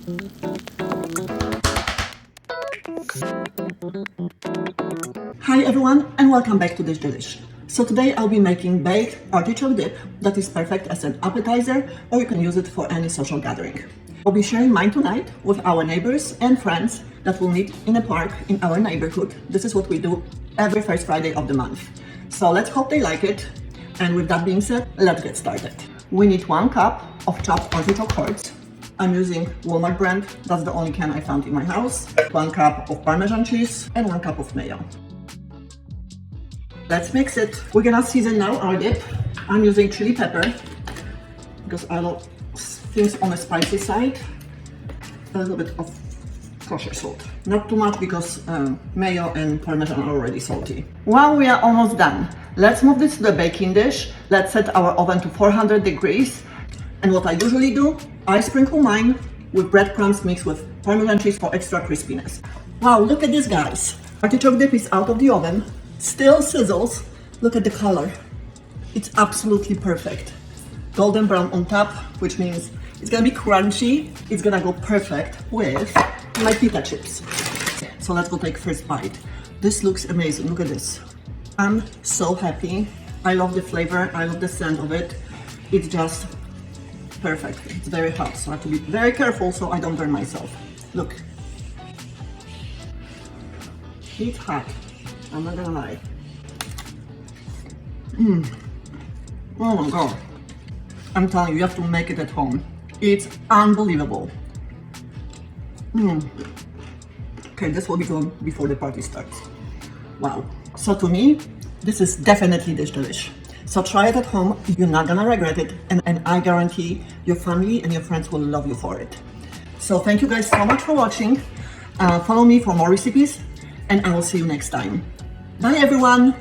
Hi everyone and welcome back to this dish. So today I'll be making baked artichoke dip that is perfect as an appetizer, or you can use it for any social gathering. I'll be sharing mine tonight with our neighbors and friends that will meet in a park in our neighborhood. This is what we do every first Friday of the month. So let's hope they like it. And with that being said, let's get started. We need 1 cup of chopped artichoke hearts. I'm using Walmart brand, that's the only can I found in my house. 1 cup of Parmesan cheese and 1 cup of mayo. Let's mix it. We're gonna season now our dip. I'm using chili pepper because I love things on the spicy side. A little bit of kosher salt. Not too much because mayo and Parmesan are already salty. Well, we are almost done. Let's move this to the baking dish. Let's set our oven to 400 degrees. And what I usually do, I sprinkle mine with breadcrumbs mixed with Parmesan cheese for extra crispiness. Wow, look at this, guys. Artichoke dip is out of the oven. Still sizzles. Look at the color. It's absolutely perfect. Golden brown on top, which means it's gonna be crunchy. It's gonna go perfect with my pita chips. So let's go take first bite. This looks amazing. Look at this. I'm so happy. I love the flavor. I love the scent of it. It's just perfect. It's very hot, so I have to be very careful so I don't burn myself. Look. It's hot. I'm not gonna lie. Oh my god. I'm telling you, you have to make it at home. It's unbelievable. Okay, this will be gone before the party starts. Wow. So to me, this is definitely dish delish. So try it at home. You're not gonna regret it. And I guarantee your family and your friends will love you for it. So thank you guys so much for watching. Follow me for more recipes and I will see you next time. Bye everyone!